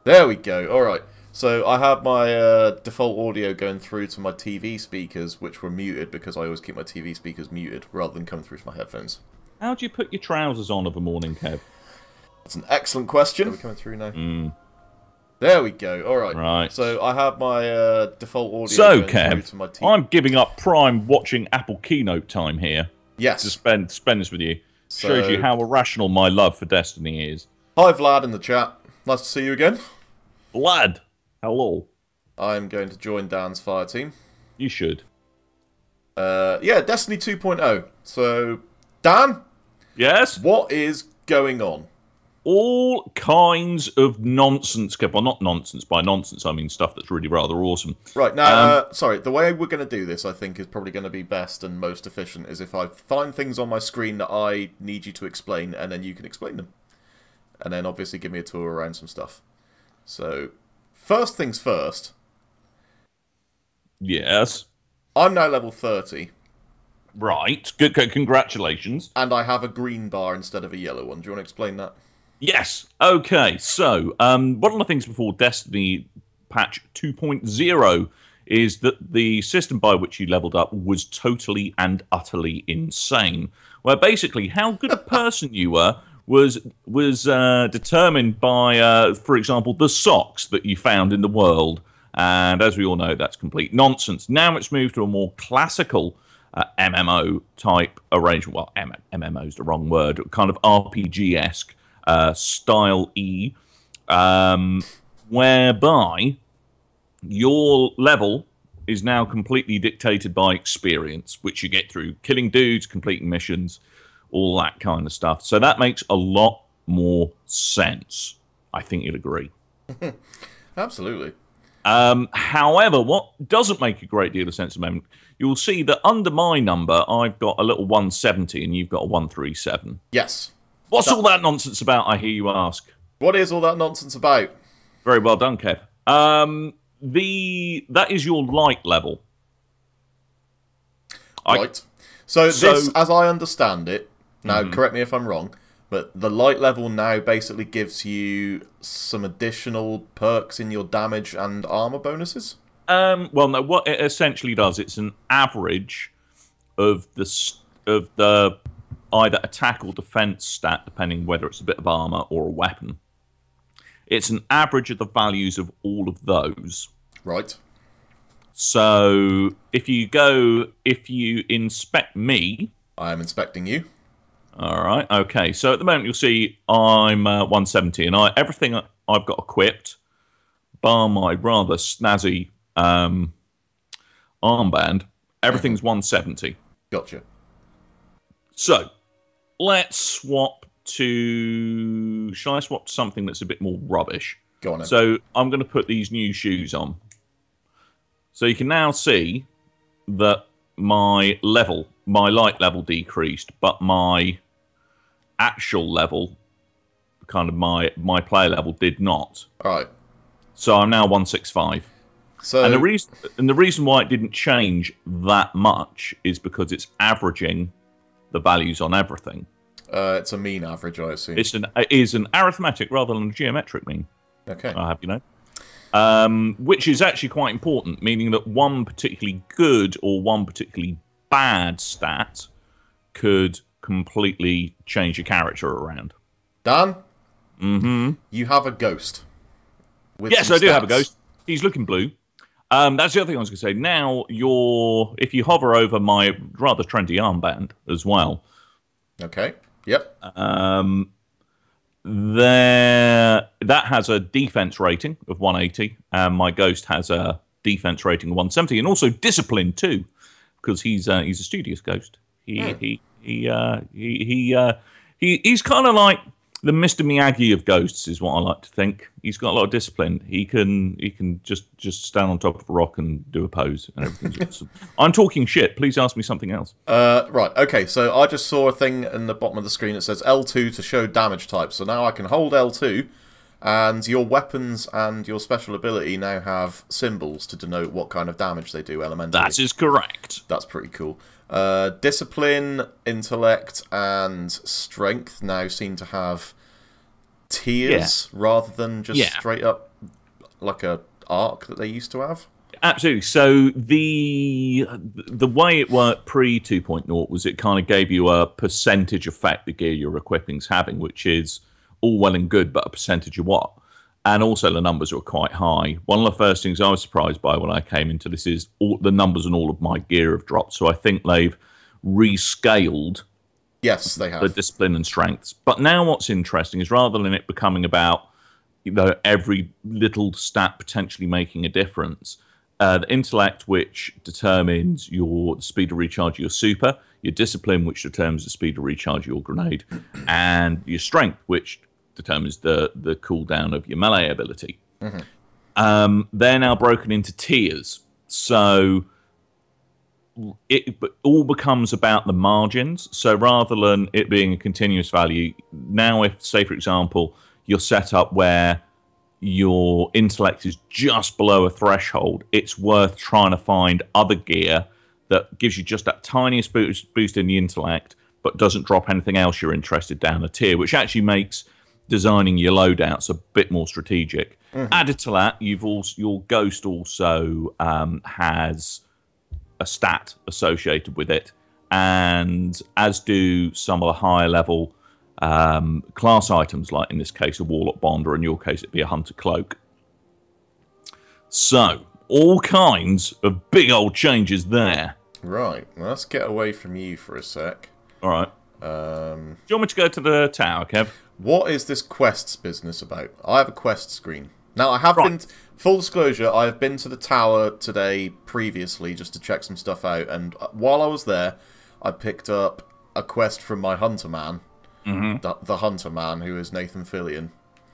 There we go. All right. So I have my default audio going through to my TV speakers, which were muted because I always keep my TV speakers muted rather than coming through to my headphones. How do you put your trousers on of a morning, Kev? That's an excellent question. Are we coming through now? There we go. All right. Right. So I have my default audio so, going Kev, through to my TV. I'm giving up prime watching Apple Keynote time here. Yes. To spend this with you. Shows you how irrational my love for Destiny is. Hi, Vlad in the chat. Nice to see you again. Vlad, hello. I'm going to join Dan's fire team. You should. Yeah, Destiny 2.0. So, Dan? Yes? What is going on? All kinds of nonsense, Kev. Well, not nonsense. By nonsense, I mean stuff that's really rather awesome. Right, now, sorry, the way we're going to do this, I think, is probably going to be best and most efficient, is if I find things on my screen that I need you to explain, and then you can explain them. And then, obviously, give me a tour around some stuff. So, first things first. Yes. I'm now level 30. Right. Good. Congratulations. And I have a green bar instead of a yellow one. Do you want to explain that? Yes. Okay. So, one of the things before Destiny patch 2.0 is that the system by which you leveled up was totally and utterly insane. Where basically, how good a person you were was determined by, for example, the socks that you found in the world. And as we all know, that's complete nonsense. Now it's moved to a more classical MMO type arrangement. Well, MMO is the wrong word. Kind of RPG-esque style E, whereby your level is now completely dictated by experience, which you get through killing dudes, completing missions, all that kind of stuff. So that makes a lot more sense. I think you'd agree. Absolutely. However, what doesn't make a great deal of sense at the moment, you'll see that under my number, I've got a little 170 and you've got a 137. Yes. What's all that nonsense about, I hear you ask? What is all that nonsense about? Very well done, Kev. That is your light level. Right. So this, as I understand it, now correct me if I'm wrong, but the light level now basically gives you some additional perks in your damage and armor bonuses? Well, no. What it essentially does, it's an average of the either attack or defense stat, depending whether it's a bit of armor or a weapon. It's an average of the values of all of those. Right. So if you inspect me, I am inspecting you. All right. Okay. So at the moment, you'll see I'm 170, and everything I've got equipped, bar my rather snazzy armband, everything's 170. Gotcha. So let's swap to. Shall I swap to something that's a bit more rubbish? Go on then. So I'm going to put these new shoes on. So you can now see that my light level decreased, but my actual level, kind of my player level, did not. All right. So I'm now 165. So and the reason why it didn't change that much is because it's averaging the values on everything. It's a mean average, I assume. It is an arithmetic rather than a geometric mean. Okay. I have you know. Which is actually quite important, meaning that one particularly good or one particularly bad stat could completely change your character around. Dan? Mm-hmm. You have a ghost. Yes, I do have a ghost. He's looking blue. That's the other thing I was going to say. Now, if you hover over my rather trendy armband as well. Okay. Yep. That has a defense rating of 180, and my ghost has a defense rating of 170, and also discipline too, because he's a studious ghost. He's kind of like the Mr. Miyagi of ghosts, is what I like to think. He's got a lot of discipline. He can just stand on top of a rock and do a pose, and everything's awesome. I'm talking shit. Please ask me something else. Right. Okay. So I just saw a thing in the bottom of the screen that says L2 to show damage types. So now I can hold L2, and your weapons and your special ability now have symbols to denote what kind of damage they do elementally. That is correct. That's pretty cool. Discipline, intellect, and strength now seem to have tiers rather than just straight up like a arc that they used to have. Absolutely. So the way it worked pre 2.0 was it kind of gave you a percentage effect the gear your equipping's having, which is all well and good, but a percentage of what? And also the numbers were quite high. One of the first things I was surprised by when I came into this is all the numbers and all of my gear have dropped. So I think they've rescaled. Yes, they have. The discipline and strengths. But now what's interesting is rather than it becoming about every little stat potentially making a difference, the intellect, which determines the speed of recharge of your super, your discipline, which determines the speed of recharge of your grenade, and your strength, which determines the cooldown of your melee ability. They're now broken into tiers. So it all becomes about the margins. So rather than it being a continuous value, now if, say, for example, you're set up where your intellect is just below a threshold, it's worth trying to find other gear that gives you just that tiniest boost in the intellect, but doesn't drop anything else you're interested down a tier, which actually makes designing your loadouts a bit more strategic. Added to that, your ghost also has a stat associated with it, and as do some of the higher level class items, like in this case a Warlock Bond, or in your case it'd be a Hunter Cloak. So all kinds of big old changes there. Right, well, let's get away from you for a sec. All right. Do you want me to go to the tower, Kev? What is this quests business about? I have a quest screen. Now, I have been... Full disclosure, I have been to the tower today previously just to check some stuff out, and while I was there, I picked up a quest from my Hunter Man. The Hunter Man, who is Nathan Fillion.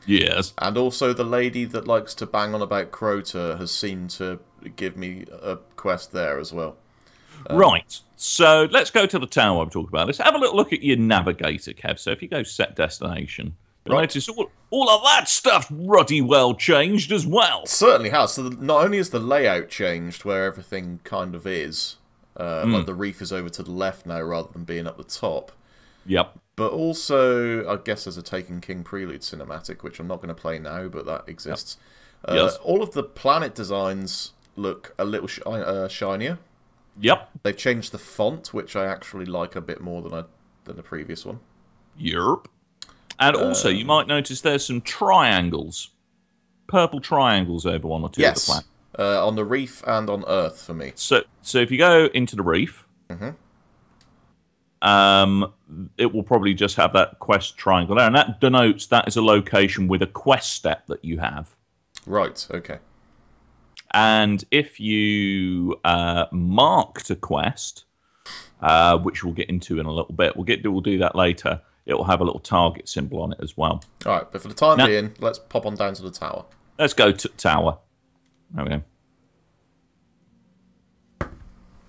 Yes. And also the lady that likes to bang on about Crota has seemed to give me a quest there as well. Right. So let's go to the tower I'm talking about. Let's have a little look at your navigator, Kev. So if you go set destination, you'll notice all of that stuff ruddy well changed as well. It certainly has. So not only has the layout changed where everything kind of is, like the reef is over to the left now rather than being up the top. Yep. But also, I guess there's a Taken King Prelude cinematic, which I'm not going to play now, but that exists. Yep. Yes. All of the planet designs look a little shinier. Yep. They've changed the font, which I actually like a bit more than the previous one. Yerp. And also, you might notice there's some triangles. Purple triangles over one or two of the planets. On the reef and on Earth for me. So if you go into the reef, it will probably just have that quest triangle there. And that denotes that is a location with a quest step that you have. Right, okay. And if you marked a quest, which we'll get into in a little bit, we'll do that later. It will have a little target symbol on it as well. All right, but for the time being, let's pop on down to the tower. Let's go to tower. There we go.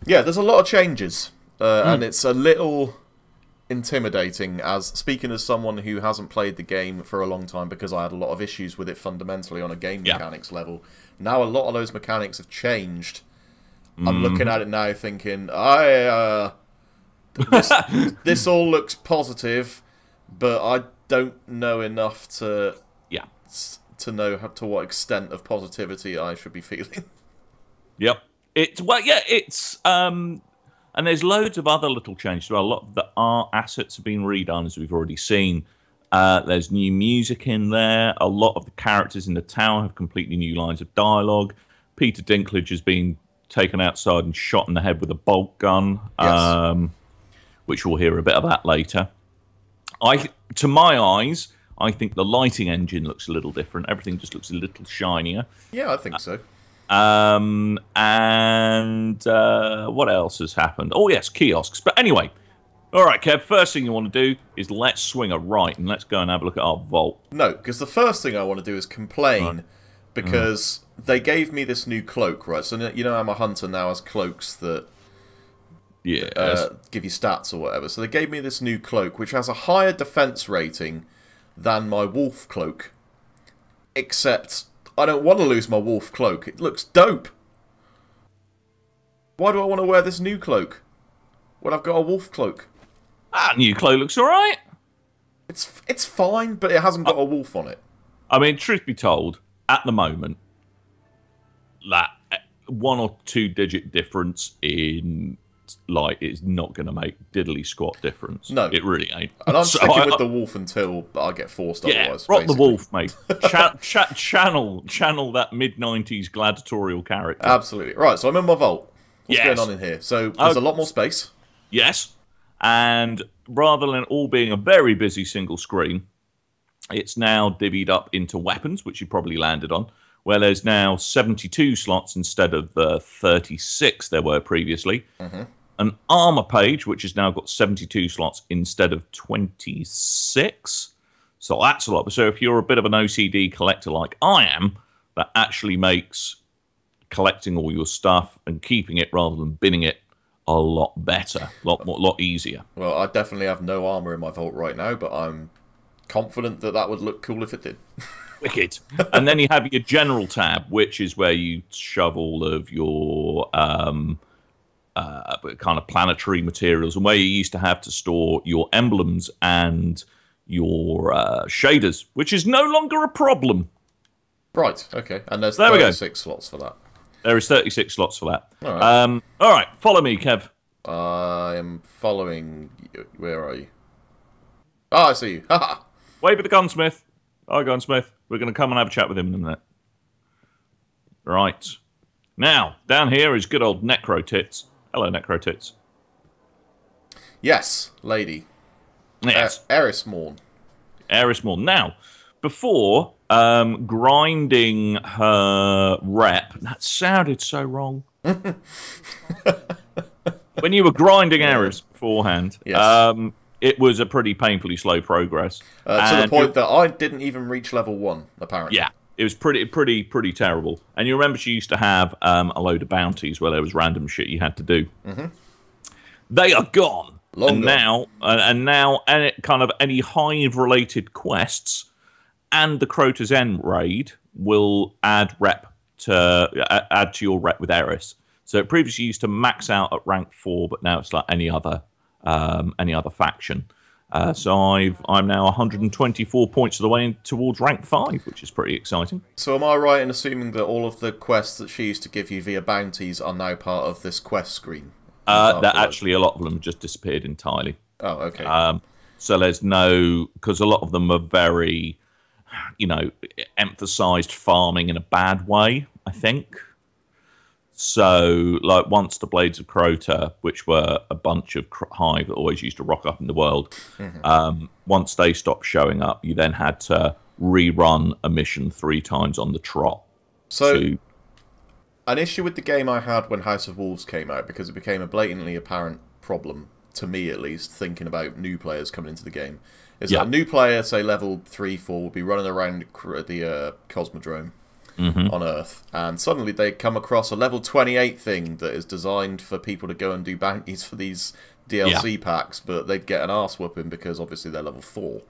Yeah, there's a lot of changes, and it's a little intimidating. As speaking as someone who hasn't played the game for a long time, because I had a lot of issues with it fundamentally on a game mechanics level. Now a lot of those mechanics have changed. I'm looking at it now, thinking, this all looks positive, but I don't know enough to know to what extent of positivity I should be feeling. Yep. And there's loads of other little changes. Well, a lot of the art assets have been redone, as we've already seen. There's new music in there. A lot of the characters in the tower have completely new lines of dialogue. Peter Dinklage has been taken outside and shot in the head with a bolt gun, which we'll hear a bit of that later. To my eyes, I think the lighting engine looks a little different. Everything just looks a little shinier. Yeah, I think so. What else has happened? Oh, yes, kiosks. But anyway, all right, Kev, first thing you want to do is let's swing a right and let's go and have a look at our vault. No, because the first thing I want to do is complain because they gave me this new cloak, right? So, you know, I'm a hunter now has cloaks that give you stats or whatever. So they gave me this new cloak, which has a higher defense rating than my wolf cloak. Except I don't want to lose my wolf cloak. It looks dope. Why do I want to wear this new cloak when I've got a wolf cloak? New cloak looks alright. It's fine, but it hasn't got a wolf on it. I mean, truth be told, at the moment, that 1 or 2 digit difference in light is not going to make diddly squat difference. No, it really ain't. And I'm sticking with the wolf until I get forced. Yeah, otherwise, rock basically. the wolf, mate. Channel that mid-90s gladiatorial character. Absolutely. Right, so I'm in my vault. What's Yes. going on in here? So there's a lot more space. Yes, and rather than all being a very busy single screen, it's now divvied up into weapons, which you probably landed on, where there's now 72 slots instead of the 36 there were previously. An armor page, which has now got 72 slots instead of 26. So that's a lot. So if you're a bit of an OCD collector like I am, that actually makes collecting all your stuff and keeping it rather than binning it a lot better, lot easier. Well, I definitely have no armor in my vault right now, but I'm confident that that would look cool if it did. Wicked. And then you have your general tab, which is where you shove all of your kind of planetary materials, and where you used to have to store your emblems and your shaders, which is no longer a problem. Right, okay. And there's There we go. 36 slots for that. There is 36 slots for that. All right. All right, follow me, Kev. I am following you. Where are you? Ah, I see you. Haha. Wave at the gunsmith. Hi, gunsmith. We're going to come and have a chat with him in a minute. Right. Now, down here is good old Necro Tits. Hello, Necro Tits. Yes, lady. Yes. Eris Morn. Eris Morn. Now, before grinding her rep, that sounded so wrong. When you were grinding Eris beforehand, Yes. it was a pretty painfully slow progress. To the point that I didn't even reach level 1, apparently. Yeah, it was pretty terrible. And you remember she used to have a load of bounties where there was random shit you had to do. They are gone. Long gone. Now, kind of any hive-related quests and the Crota's End raid will add to your rep with Eris. So it previously used to max out at rank 4, but now it's like any other faction. So I'm now 124 points of the way towards rank 5, which is pretty exciting. So am I right in assuming that all of the quests that she used to give you via bounties are now part of this quest screen? That actually, a lot of them just disappeared entirely. Oh, okay. So there's no... Because a lot of them are very, emphasised farming in a bad way, I think. So, like, once the Blades of Crota, which were a bunch of hive that always used to rock up in the world, once they stopped showing up, you then had to rerun a mission 3 times on the trot. So, an issue with the game I had when House of Wolves came out, because it became a blatantly apparent problem, to me at least, thinking about new players coming into the game, is that a new player, say level 3, 4, will be running around the Cosmodrome on Earth, and suddenly they come across a level 28 thing that is designed for people to go and do bounties for these DLC packs, but they'd get an arse whooping because obviously they're level 4.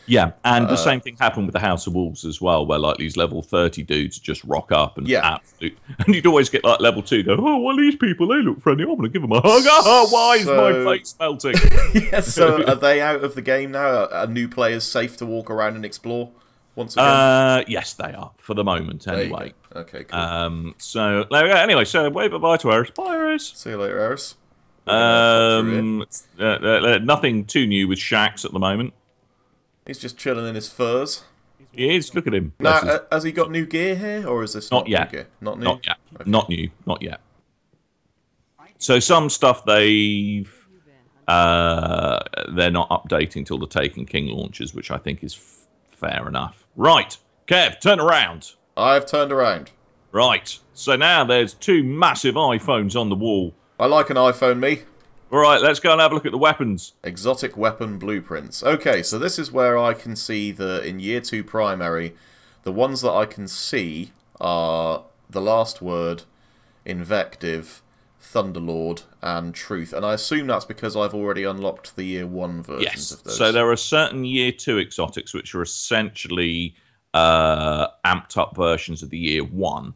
Yeah, and the same thing happened with the House of Wolves as well, where like these level 30 dudes just rock up and and you'd always get like level 2 go, oh, well, these people, they look friendly, I'm going to give them a hug. Oh, why is my face melting? So are they out of the game now? Are new players safe to walk around and explore once again? Yes, they are, for the moment anyway. Okay, cool. So, there we go. Anyway, so wave bye to Eris. Bye, Eris. See you later, Eris. Nothing too new with Shax at the moment. He's just chilling in his furs. He is. Look at him. Now, has he got new gear here, or is this not yet? New gear? Not new. Not yet. Okay. Not new. Not yet. So some stuff they're not updating till the Taken King launches, which I think is fair enough. Right, Kev, turn around. I've turned around. Right. So now there's 2 massive iPhones on the wall. I like an iPhone, me. All right, let's go and have a look at the weapons. Exotic weapon blueprints. Okay, so this is where I can see that in Year 2 Primary, the ones that I can see are The Last Word, Invective, Thunderlord, and Truth. And I assume that's because I've already unlocked the Year 1 versions of those. So there are certain Year 2 exotics which are essentially amped up versions of the Year 1.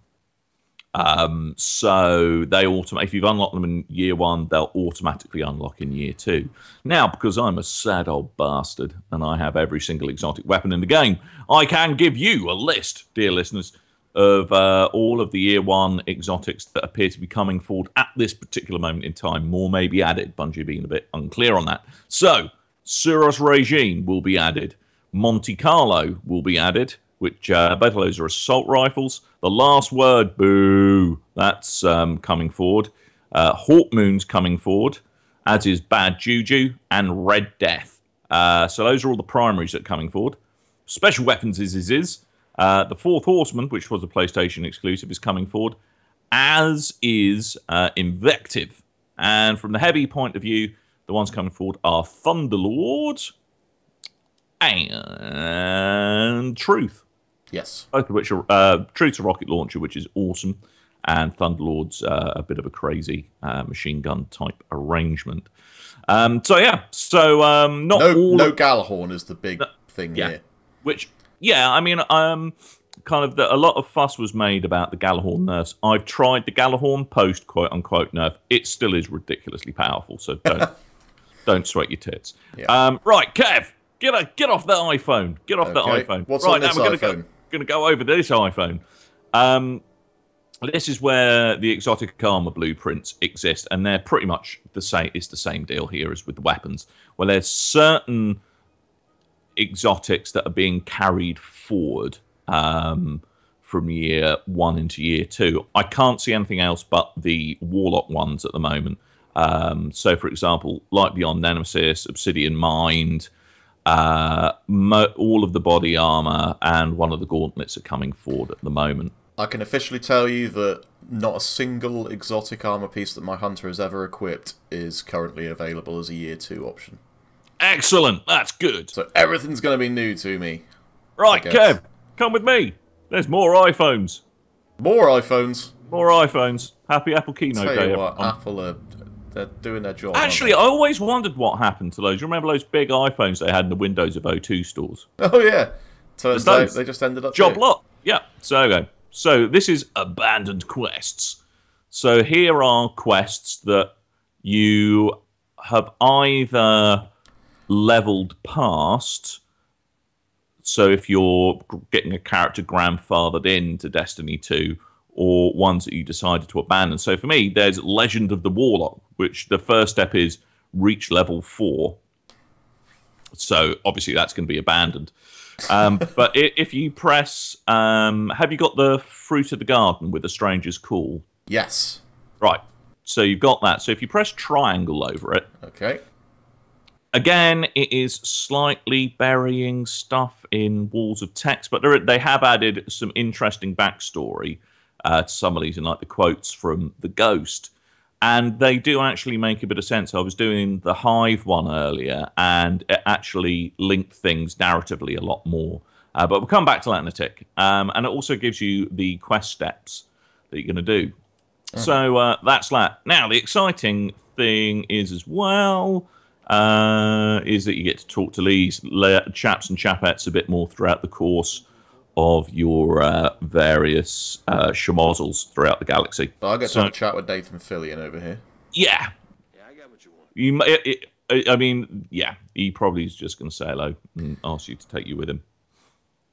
So they if you've unlocked them in year 1, they'll automatically unlock in year 2. Now, because I'm a sad old bastard and I have every single exotic weapon in the game, I can give you a list, dear listeners, of all of the year 1 exotics that appear to be coming forward at this particular moment in time. More may be added, Bungie being a bit unclear on that. So, Suros Regime will be added. Monte Carlo will be added, which both of those are assault rifles. The Last Word, boo, that's coming forward. Hawk Moon's coming forward, as is Bad Juju and Red Death. So those are all the primaries that are coming forward. Special weapons is the Fourth Horseman, which was a PlayStation exclusive, is coming forward, as is Invective. And from the heavy point of view, the ones coming forward are Thunderlord and Truth. Yes. Both of which are Truth's a rocket launcher, which is awesome, and Thunderlord's a bit of a crazy machine gun type arrangement. Not no Galahorn is the big thing here. Which, I mean, kind of a lot of fuss was made about the Galahorn nerfs. I've tried the Galahorn post quote unquote nerf. It still is ridiculously powerful, so don't sweat your tits. Yeah. Right, Kev, get off that iPhone. Get off that iPhone. What's right, on this now we're iPhone? Going to go over this iPhone. This is where the exotic armor blueprints exist, and they're pretty much the same. It's the same deal here as with the weapons, where there's certain exotics that are being carried forward from year 1 into year 2. I can't see anything else but the Warlock ones at the moment. So, for example, Light Beyond Nemesis, Obsidian Mind, all of the body armor and one of the gauntlets are coming forward at the moment. I can officially tell you that not a single exotic armor piece that my hunter has ever equipped is currently available as a year 2 option. Excellent, that's good. So everything's going to be new to me. Right, Kev, come with me. There's more iPhones. More iPhones? More iPhones. Happy Apple Keynote Day. Tell you what, Apple they're doing their job. Actually, I always wondered what happened to those. You remember those big iPhones they had in the Windows of 02 stores? Oh, yeah. Turns out they just ended up job lot. Yeah. So this is abandoned quests. So here are quests that you have either leveled past. So if you're getting a character grandfathered into Destiny 2, or ones that you decided to abandon. So for me, there's Legend of the Warlock, which the first step is reach level 4. So obviously that's going to be abandoned. But if you press, have you got the Fruit of the Garden with the Stranger's Call? Yes. Right. So you've got that. So if you press triangle over it. Okay. Again, it is slightly burying stuff in walls of text, but they have added some interesting backstory to some of these, and like the quotes from The Ghost. And they do actually make a bit of sense. I was doing the Hive one earlier, and it actually linked things narratively a lot more. But we'll come back to that in a tick. And it also gives you the quest steps that you're going to do. Oh. So that's that. Now, the exciting thing is as well is that you get to talk to these chaps and chapettes a bit more throughout the course of your various schmozzles throughout the galaxy. I get to have a chat with Nathan Fillion over here. Yeah. Yeah, I got what you want. I mean, yeah, he probably is just going to say hello and ask you to take you with him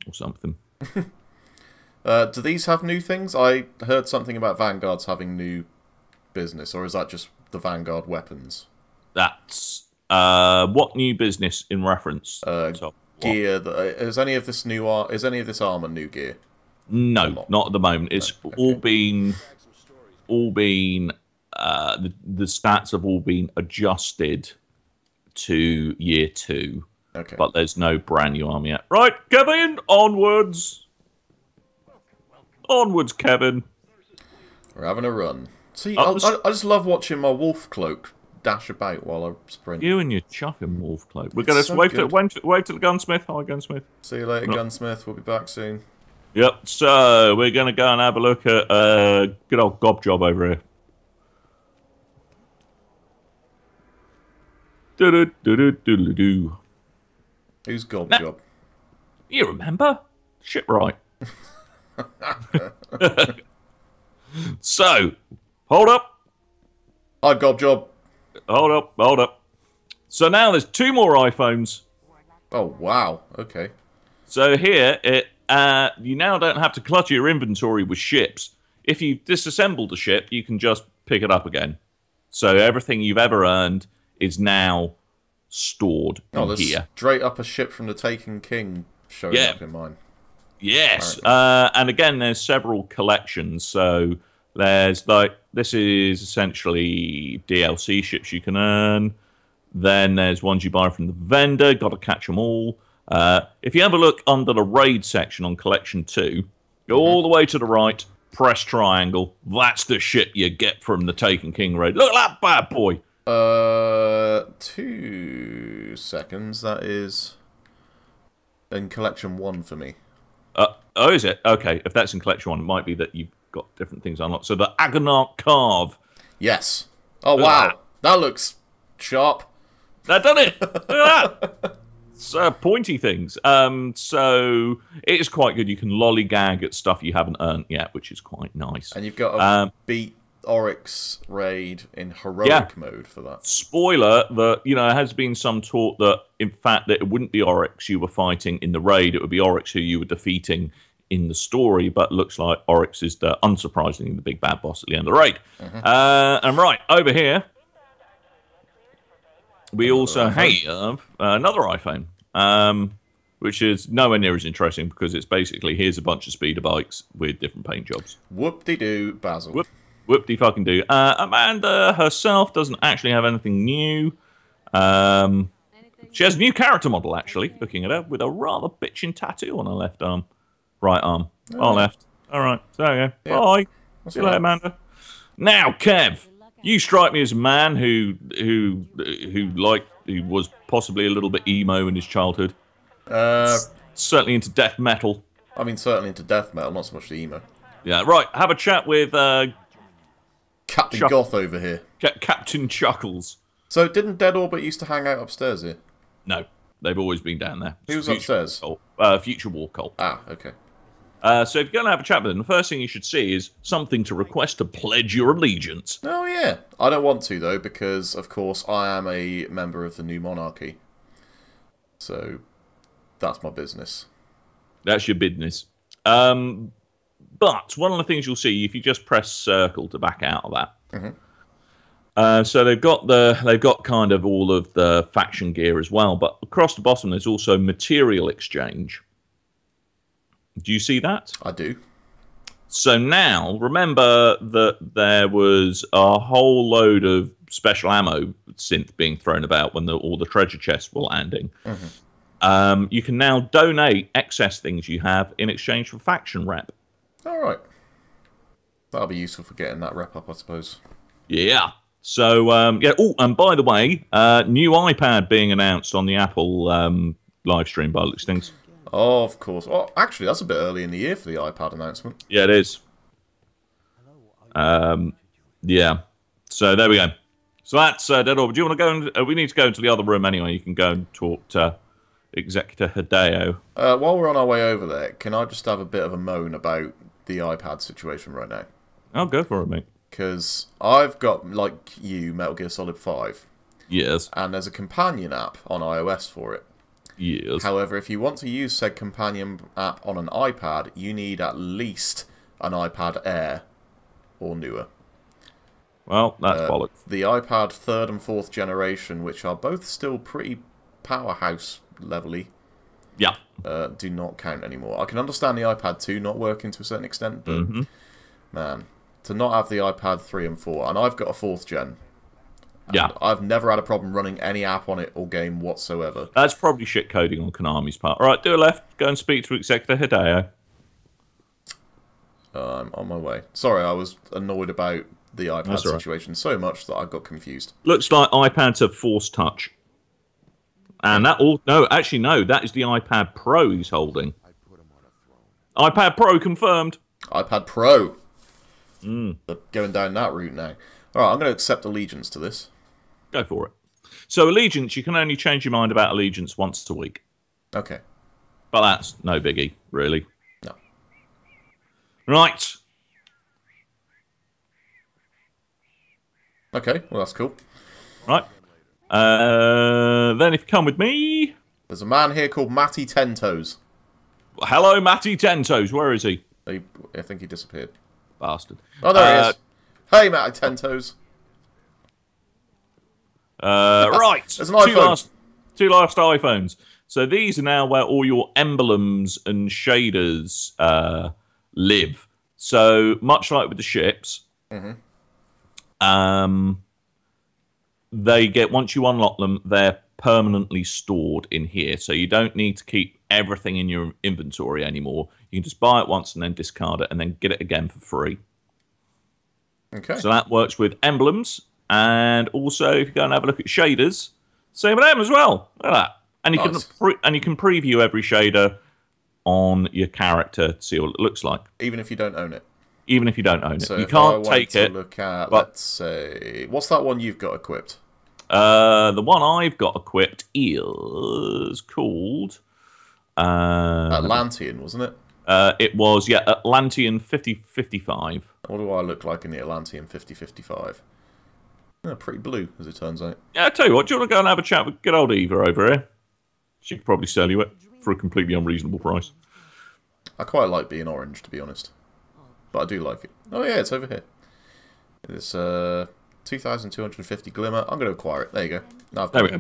or something. Do these have new things? I heard something about Vanguards having new business, or is that just the Vanguard weapons? That's what new business in reference to gear. Is any of this armor new gear? No, not at the moment. It's all been the stats have all been adjusted to year 2. Okay. But there's no brand new armor yet. Right, Kevin, onwards. Onwards, Kevin. We're having a run. See, I just love watching my wolf cloak dash about while I sprint. You and your chuffing wolf cloak. We're going to wave to the gunsmith. Hi, gunsmith. See you later, gunsmith. We'll be back soon. Yep. So we're going to go and have a look at good old Gob Job over here. Do-do-do-do-do-do. Who's Gob Job? You remember? Shit right. So, hold up. I got job. Hold up. So now there's 2 more iPhones. Oh, wow. Okay. So here, you now don't have to clutter your inventory with ships. If you've disassembled a ship, you can just pick it up again. So everything you've ever earned is now stored in here. Straight up a ship from the Taken King showing up in mine. Yes. And again, there's several collections. So there's this is essentially DLC ships you can earn. Then there's ones you buy from the vendor. Got to catch them all. If you have a look under the raid section on Collection 2, go all the way to the right, press triangle. That's the ship you get from the Taken King raid. Look at that bad boy. 2 seconds. That is in Collection 1 for me. Oh, is it? Okay, if that's in Collection 1, it might be that you've got different things unlocked. So the Agonarch Carve. Yes. Oh, wow. That looks sharp. That done it. Look at that. It's pointy things. So it is quite good. You can lollygag at stuff you haven't earned yet, which is quite nice. And you've got to beat Oryx raid in heroic mode for that. Spoiler, that there has been some talk that, in fact, that it wouldn't be Oryx you were fighting in the raid. It would be Oryx who you were defeating in the story, but looks like Oryx is, unsurprisingly, the big bad boss at the end of the raid. And right, over here, we also have another iPhone, which is nowhere near as interesting because it's basically, here's a bunch of speeder bikes with different paint jobs. Whoop-de-doo, Basil. Whoop-de-fucking-do. Amanda herself doesn't actually have anything new. She has a new character model, actually, looking at her, with a rather bitchin' tattoo on her left arm. Right arm. Oh, left. All right. So there you go. Yeah. Bye. See you later, Amanda. Now, Kev, you strike me as a man who was possibly a little bit emo in his childhood. Certainly into death metal. I mean, certainly into death metal, not so much the emo. Yeah, right. Have a chat with Captain Goth over here. Captain Chuckles. So, didn't Dead Orbit used to hang out upstairs here? No, they've always been down there. Who was upstairs? Future War Cult. Ah, okay. So if you're going to have a chat with them, the first thing you should see is something to request to pledge your allegiance. Oh, yeah. I don't want to, though, because, of course, I am a member of the New Monarchy. So, that's my business. That's your business. But one of the things you'll see, if you just press circle to back out of that, so they've got kind of all of the faction gear as well, but across the bottom there's also material exchange. Do you see that? I do. So now, remember that there was a whole load of special ammo synth being thrown about when all the treasure chests were landing. You can now donate excess things you have in exchange for faction rep. All right. That'll be useful for getting that rep up, I suppose. Yeah. So, yeah. Oh, and by the way, new iPad being announced on the Apple live stream by the looks of things. Oh, of course. Oh, actually, that's a bit early in the year for the iPad announcement. Yeah, it is. Yeah. So there we go. So that's Dead Orbit. Do you want to go? We need to go into the other room anyway. You can go and talk to Executor Hideo. While we're on our way over there, can I just have a bit of a moan about the iPad situation right now? I'll go for it, mate. Because I've got, like you, Metal Gear Solid 5. Yes. And there's a companion app on iOS for it. Yes. However, if you want to use said companion app on an iPad, you need at least an iPad Air or newer. Well, that's bollocks. The iPad 3rd and 4th generation, which are both still pretty powerhouse levelly, do not count anymore. I can understand the iPad 2 not working to a certain extent, but man, to not have the iPad 3 and 4, and I've got a 4th gen. Yeah. I've never had a problem running any app on it or game whatsoever. That's probably shit coding on Konami's part. All right, do a left. Go and speak to Executor Hideo. I'm on my way. Sorry, I was annoyed about the iPad situation so much that I got confused. Looks like iPads have Force Touch. And that all... No, actually, no. That is the iPad Pro he's holding. iPad Pro confirmed. iPad Pro. They're going down that route now. All right, I'm going to accept allegiance to this. Go for it. So allegiance, you can only change your mind about allegiance once a week. Okay. But that's no biggie, really. No. Right. Okay, well that's cool. Right. Then if you come with me... There's a man here called Matty Tentoes. Hello, Matty Tentoes. Where is he? I think he disappeared. Bastard. Oh, there he is. Hey, Matty Tentoes. Right. There's an iPhone. Two last iPhones. So these are now where all your emblems and shaders live. So much like with the ships, they get, once you unlock them, they're permanently stored in here. So you don't need to keep everything in your inventory anymore. You can just buy it once and then discard it and then get it again for free. Okay. So that works with emblems. And also, if you go and have a look at shaders, same with them as well. Look at that. And you can preview every shader on your character to see what it looks like. Even if you don't own it. Even if you don't own it. So you can't take it. Look at, let's say, what's that one you've got equipped? The one I've got equipped is called Atlantean, wasn't it? It was, yeah, Atlantean 5055. What do I look like in the Atlantean 5055? Oh, pretty blue, as it turns out. Yeah, I tell you what, do you want to go and have a chat with good old Eva over here? She could probably sell you it for a completely unreasonable price. I quite like being orange, to be honest. But I do like it. Oh yeah, it's over here. It's 2,250 glimmer. I'm going to acquire it. There you go. No, there we go.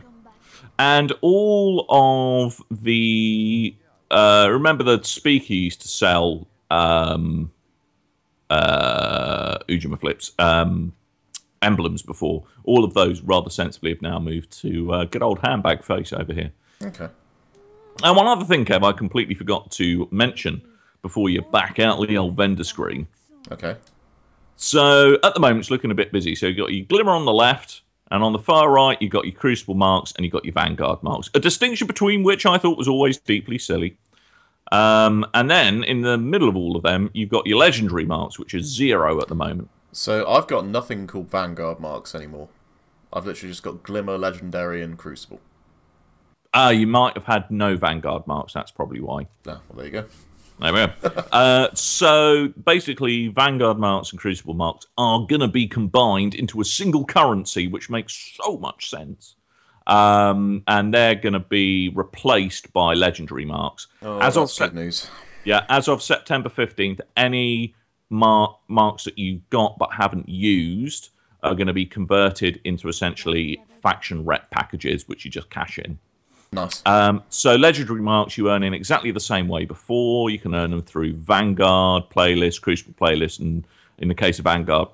And all of the... remember the Speaker used to sell Ujima Flips emblems before. All of those rather sensibly have now moved to good old handbag face over here. Okay. And one other thing, Kev, I completely forgot to mention before you back out the old vendor screen. Okay. So at the moment it's looking a bit busy. So you've got your glimmer on the left, and on the far right you've got your crucible marks and you've got your vanguard marks. A distinction between which I thought was always deeply silly. And then in the middle of all of them you've got your legendary marks, which is 0 at the moment. So I've got nothing called vanguard marks anymore. I've literally just got glimmer, legendary, and crucible. You might have had no vanguard marks. That's probably why. No, well, there you go. There we go. So basically, vanguard marks and crucible marks are going to be combined into a single currency, which makes so much sense. And they're going to be replaced by legendary marks. Oh, that's good news. Yeah, as of September 15th, any marks that you've got but haven't used are going to be converted into essentially faction rep packages, which you just cash in. Nice. So legendary marks you earn in exactly the same way before. You can earn them through Vanguard playlist, Crucible playlist, and in the case of Vanguard,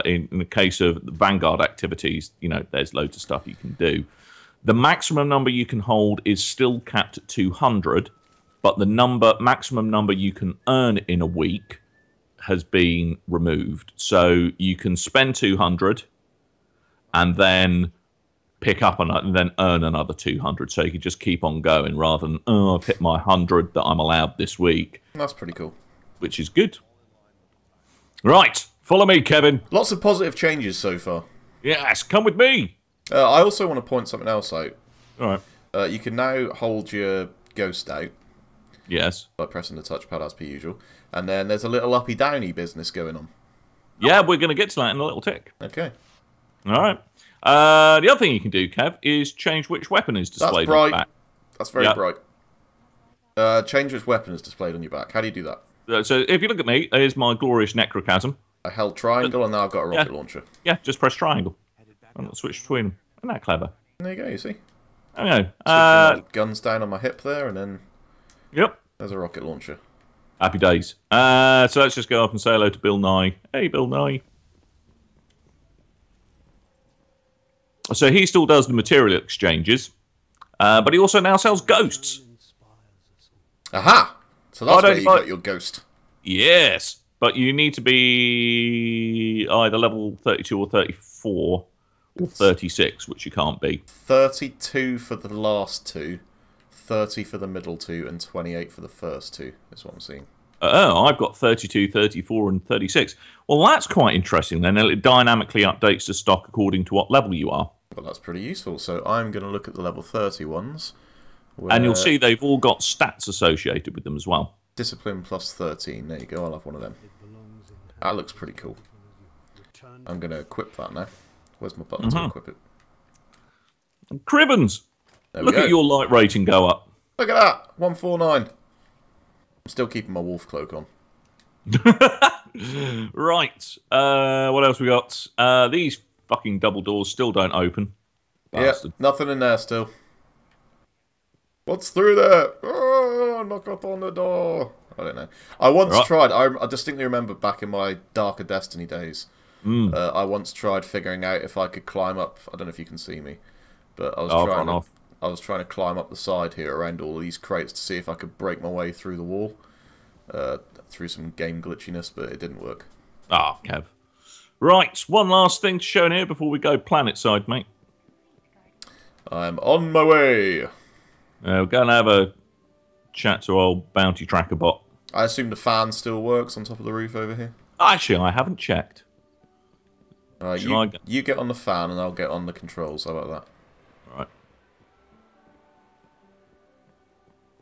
in the case of Vanguard activities, you know, there's loads of stuff you can do. The maximum number you can hold is still capped at 200, but the maximum number you can earn in a week has been removed. So you can spend 200 and then pick up and then earn another 200. So you can just keep on going rather than, oh, I've hit my 100 that I'm allowed this week. That's pretty cool. Which is good. Right, follow me, Kevin. Lots of positive changes so far. Yes, come with me. I also want to point something else out. All right. You can now hold your ghost out. Yes. By pressing the touchpad as per usual. And then there's a little uppy-downy business going on. Yeah, we're going to get to that in a little tick. Okay. All right. The other thing you can do, Kev, is change which weapon is displayed on your back. That's very bright. Change which weapon is displayed on your back. How do you do that? So if you look at me, here's my glorious necrochasm. I held triangle and now I've got a rocket launcher. Yeah, just press triangle. I'm not switch between them. Isn't that clever? There you go, you see. I know. My guns down on my hip there and then... Yep. There's a rocket launcher. Happy days. So let's just go up and say hello to Bill Nye. Hey, Bill Nye. So he still does the material exchanges, but he also now sells ghosts. Aha! So that's where you got your ghost. Yes, but you need to be either level 32 or 34 or 36, which you can't be. 32 for the last two, 30 for the middle two, and 28 for the first two, is what I'm seeing. Oh, I've got 32, 34, and 36. Well, that's quite interesting then. It dynamically updates the stock according to what level you are. Well, that's pretty useful. So I'm going to look at the level 30 ones. And you'll see they've all got stats associated with them as well. Discipline plus 13. There you go. I'll have one of them. That looks pretty cool. I'm going to equip that now. Where's my button to equip it? Crivens, look at your light rating go up. Look at that, 149. I'm still keeping my wolf cloak on. Right. What else we got? These fucking double doors still don't open. Yeah, nothing in there still. What's through there? Oh, knock up on the door. I don't know. I once tried. I distinctly remember back in my Darker Destiny days. I once tried figuring out if I could climb up. I don't know if you can see me, but I was trying to climb up the side here around all these crates to see if I could break my way through the wall, through some game glitchiness, but it didn't work. Ah, Kev. Right, one last thing to show in here before we go planet side, mate. I'm on my way. We're going to have a chat to old bounty tracker bot. I assume the fan still works on top of the roof over here. Actually, I haven't checked. You get on the fan and I'll get on the controls. How about that? All right.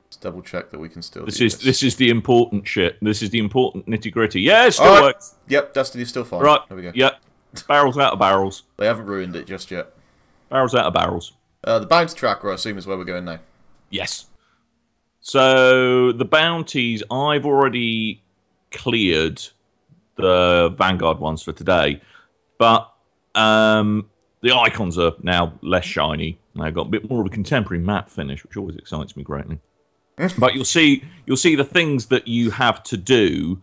Let's double check that we can still. This is the important shit. This is the important nitty gritty. Yeah, it still works. Yep, Destiny's still fine. Right. There we go. Yep. Barrels out of barrels. They haven't ruined it just yet. Barrels out of barrels. The bounty tracker, I assume, is where we're going now. Yes. So the bounties, I've already cleared the Vanguard ones for today, but the icons are now less shiny. They've got a bit more of a contemporary map finish, which always excites me greatly. But you'll see the things that you have to do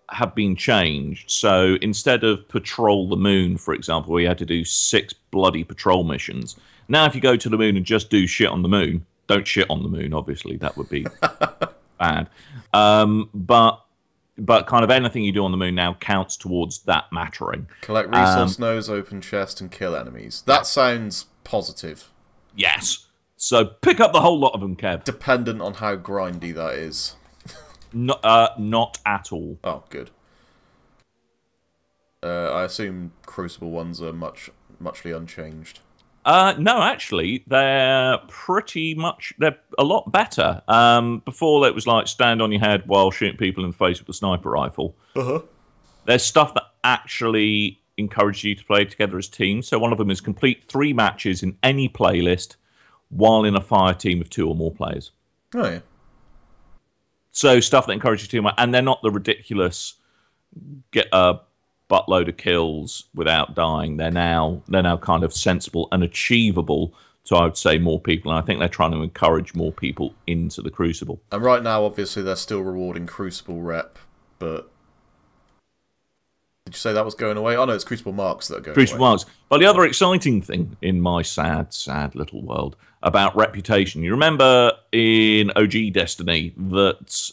have been changed. So instead of patrol the moon, for example, where you had to do 6 bloody patrol missions, now if you go to the moon and just do shit on the moon, don't shit on the moon, obviously, that would be bad. But kind of anything you do on the moon now counts towards that mattering. Collect resource nodes, open chest, and kill enemies. That sounds positive. Yes. So pick up the whole lot of them, Kev. Dependent on how grindy that is. Not at all. Oh, good. I assume Crucible ones are muchly unchanged. No, actually, they're a lot better. Before it was like stand on your head while shooting people in the face with a sniper rifle. There's stuff that actually encourages you to play together as teams. So one of them is complete 3 matches in any playlist while in a fire team of 2 or more players. Oh, yeah. So stuff that encourages you to, and they're not the ridiculous get a buttload of kills without dying. They're now kind of sensible and achievable to, I would say, more people. And I think they're trying to encourage more people into the Crucible. And right now, obviously, they're still rewarding Crucible rep, but did you say that was going away? Oh no, it's Crucible marks that are going away. Crucible marks. But the other exciting thing in my sad, sad little world about reputation, you remember in OG Destiny that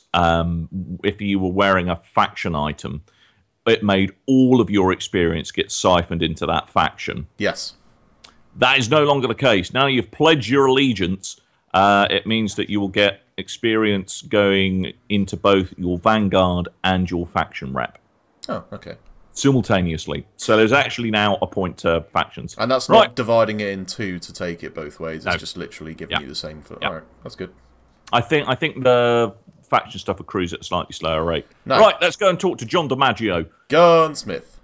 if you were wearing a faction item, it made all of your experience get siphoned into that faction. Yes. That is no longer the case. Now you've pledged your allegiance, it means that you will get experience going into both your Vanguard and your faction rep. Oh, okay. Simultaneously. So there's actually now a point to factions. And that's not dividing it in 2 to take it both ways. It's just literally giving you the same. Alright, that's good. I think the faction stuff will cruise at a slightly slower rate. No. Right, let's go and talk to John DiMaggio. Gunsmith.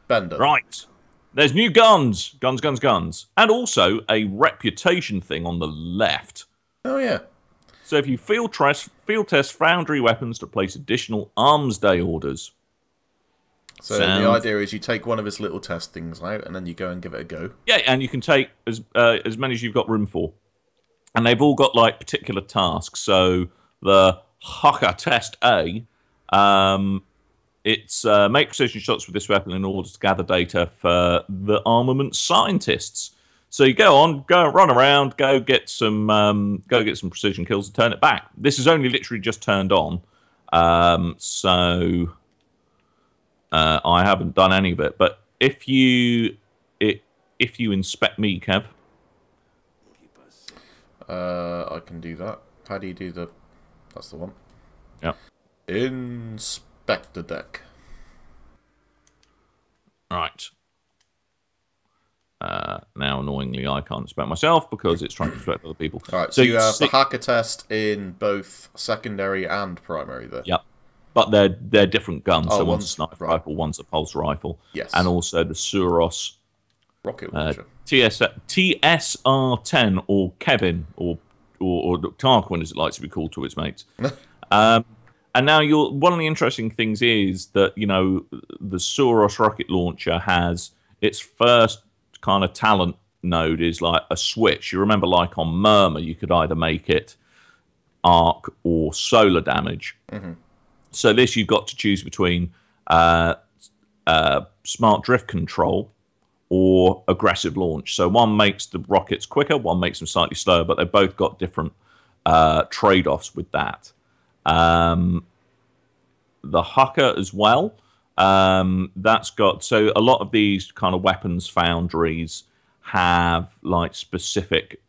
Bender. Right. There's new guns. Guns. And also a reputation thing on the left. Oh, yeah. So if you field test Foundry weapons to place additional Arms Day orders. So the idea is you take one of his little test things out and then you go and give it a go. Yeah, and you can take as many as you've got room for. And they've all got like particular tasks. So the Haka Test A, it's make precision shots with this weapon in order to gather data for the armament scientists. So you go run around, go get some precision kills and turn it back. This is only literally just turned on, so I haven't done any of it. But if you inspect me, Kev, I can do that. How do you do the? That's the one. Yeah. Inspect the deck. Right. Now, annoyingly, I can't inspect myself because it's trying to inspect other people. All right, so you have the hacker test in both secondary and primary there. Yep. But they're different guns. So one's a sniper rifle, one's a pulse rifle. Yes. And also the Suros Rocket launcher. TSR-10, or Kevin, or Tarquin, as it likes to be called to its mates. And now one of the interesting things is that, you know, the Suros rocket launcher has its first kind of talent node is like a switch. You remember, like on Murmur, you could either make it arc or solar damage. So this, you've got to choose between smart drift control or aggressive launch. So one makes the rockets quicker, one makes them slightly slower, but they've both got different trade-offs with that. The Hucker as well. That's got, so a lot of these kind of weapons foundries have like specific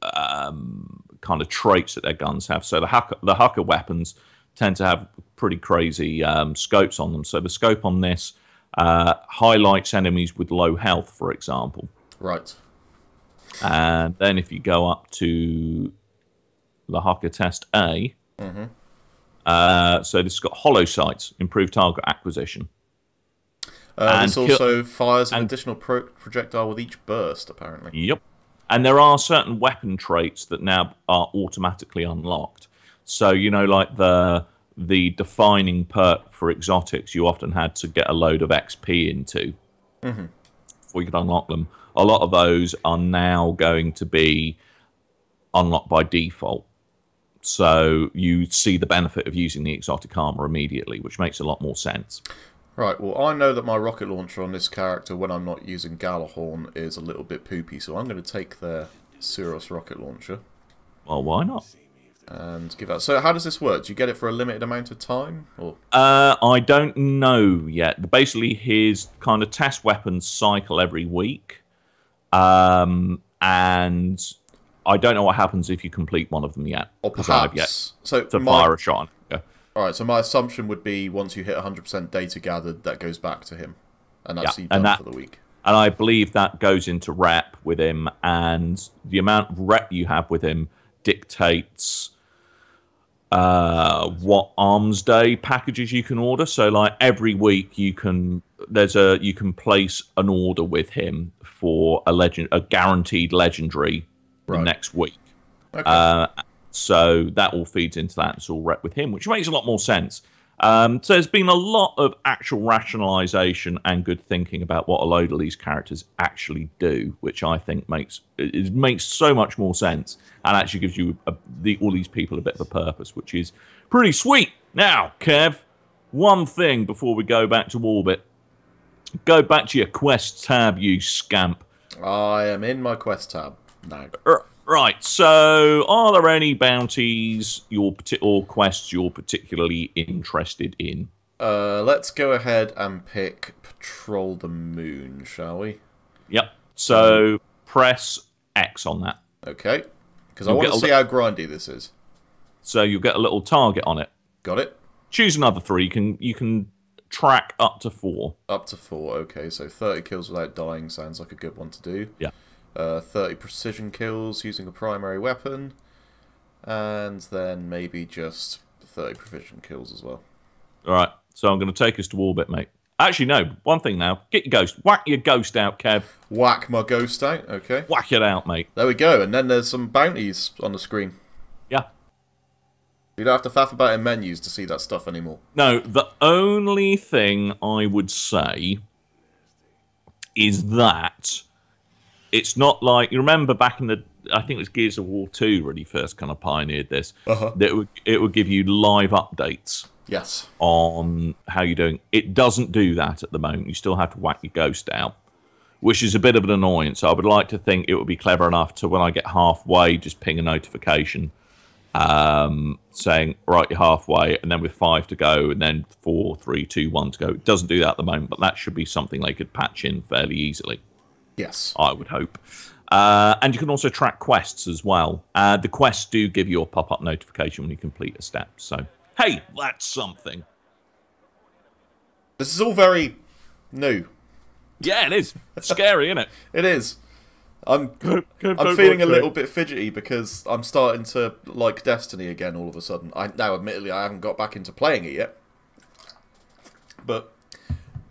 kind of traits that their guns have. So the Hucker weapons tend to have pretty crazy scopes on them. So the scope on this highlights enemies with low health, for example. Right. And then if you go up to the Hucker Test A, so this has got hollow sights, improved target acquisition. This also fires an additional projectile with each burst, apparently. Yep. And there are certain weapon traits that now are automatically unlocked. So, you know, like the defining perk for exotics, you often had to get a load of XP into before you could unlock them. A lot of those are now going to be unlocked by default. So you see the benefit of using the exotic armor immediately, which makes a lot more sense. Right, well, I know that my rocket launcher on this character, when I'm not using Galahorn, is a little bit poopy, so I'm going to take their Suros rocket launcher. Well, why not? And give that. So how does this work? Do you get it for a limited amount of time? Or I don't know yet. Basically, his kind of test weapons cycle every week. And I don't know what happens if you complete one of them yet. Or perhaps... fire a shot. Yeah. Alright, so my assumption would be once you hit 100% data gathered, that goes back to him. And that's you done for the week. And I believe that goes into rep with him, and the amount of rep you have with him dictates what arms day packages you can order. So like every week you can place an order with him for a guaranteed legendary the next week. Okay. So that all feeds into that. It's all rep with him, which makes a lot more sense. So there's been a lot of actual rationalization and good thinking about what a load of these characters actually do, which I think makes so much more sense and actually gives you all these people a bit of a purpose, which is pretty sweet. Now, Kev, one thing before we go back to orbit. Go back to your quest tab, you scamp. I am in my quest tab now. Right, so are there any bounties or quests you're particularly interested in? Let's go ahead and pick Patrol the Moon, shall we? Yep, so press X on that. Okay, because I want to see how grindy this is. So you'll get a little target on it. Got it. Choose another 3. You can track up to 4. Up to 4, okay, so 30 kills without dying sounds like a good one to do. Yeah. 30 precision kills using a primary weapon, and then maybe just 30 precision kills as well. Alright, so I'm going to take us to orbit, mate. Actually, no, one thing now. Get your ghost. Whack your ghost out, Kev. Whack my ghost out, okay. Whack it out, mate. There we go, and then there's some bounties on the screen. Yeah. You don't have to faff about in menus to see that stuff anymore. No, the only thing I would say is that it's not like, you remember back in the, I think it was Gears of War 2 really first kind of pioneered this, that it would give you live updates. Yes. On how you're doing. It doesn't do that at the moment. You still have to whack your ghost out, which is a bit of an annoyance. I would like to think it would be clever enough to, when I get halfway, just ping a notification saying, right, you're halfway, and then with 5 to go, and then 4, 3, 2, 1 to go. It doesn't do that at the moment, but that should be something they could patch in fairly easily. Yes. I would hope. And you can also track quests as well. The quests do give you a pop-up notification when you complete a step. So, hey, that's something. This is all very new. Yeah, it is. It's scary, isn't it? It is. I'm feeling a little bit fidgety because I'm starting to like Destiny again all of a sudden. Now, admittedly, I haven't got back into playing it yet. But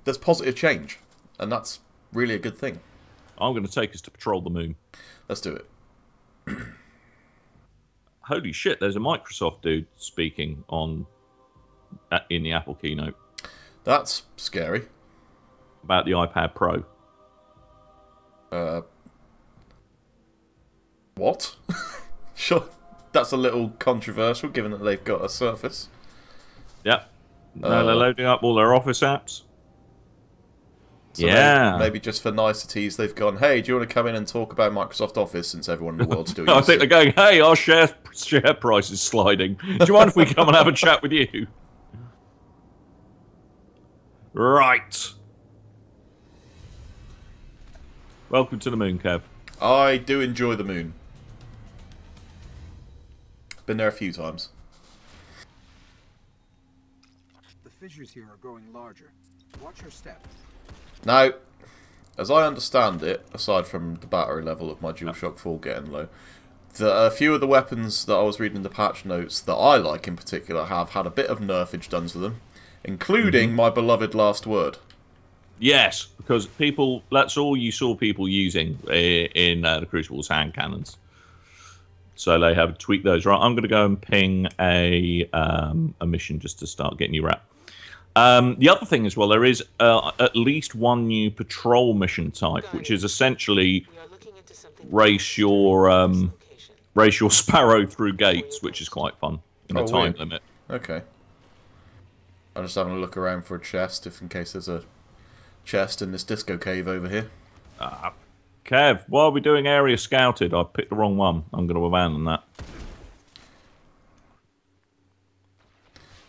there's positive change. And that's really a good thing. I'm going to take us to patrol the moon. Let's do it. Holy shit! There's a Microsoft dude speaking in the Apple keynote. That's scary. About the iPad Pro. What? Sure. That's a little controversial, given that they've got a Surface. Yep. No, they're loading up all their Office apps. So yeah. Maybe just for niceties, they've gone, hey, do you want to come in and talk about Microsoft Office since everyone in the world still uses I think it? they're going, hey, our share price is sliding. Do you mind if we come and have a chat with you? Right. Welcome to the moon, Kev. I do enjoy the moon. Been there a few times. The fissures here are growing larger. Watch your step. Now, as I understand it, aside from the battery level of my DualShock 4 getting low, a few of the weapons that I was reading in the patch notes that I like in particular have had a bit of nerfage done to them, including my beloved last word. Yes, because that's all you saw people using in the Crucible's hand cannons. So they have tweaked those. Right, I'm going to go and ping a mission just to start getting you wrapped. The other thing as well, there is at least one new patrol mission type, which is essentially race your Sparrow through gates, which is quite fun in a time limit. Okay. I'm just having a look around for a chest, if in case there's a chest in this disco cave over here. Kev, why are we doing area scouted? I picked the wrong one. I'm going to abandon that.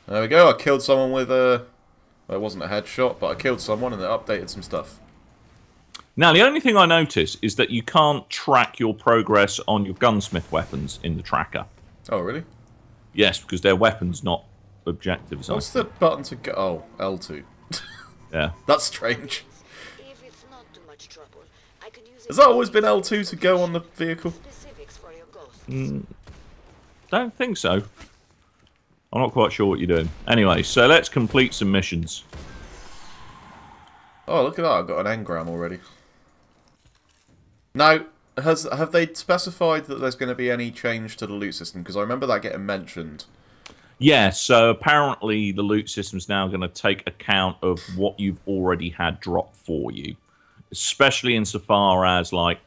There we go. I killed someone with a... Well, it wasn't a headshot, but I killed someone and it updated some stuff. Now, the only thing I notice is that you can't track your progress on your gunsmith weapons in the tracker. Oh, really? Yes, because they're weapons, not objectives. What's the button to go? Oh, L2. Yeah. That's strange. Has that always been L2 to go on the vehicle? Don't think so. I'm not quite sure what you're doing. Anyway, so let's complete some missions. Oh, look at that. I've got an engram already. Now, have they specified that there's going to be any change to the loot system? Because I remember that getting mentioned. Yeah, so apparently the loot system's now going to take account of what you've already had drop for you. Especially insofar as, like,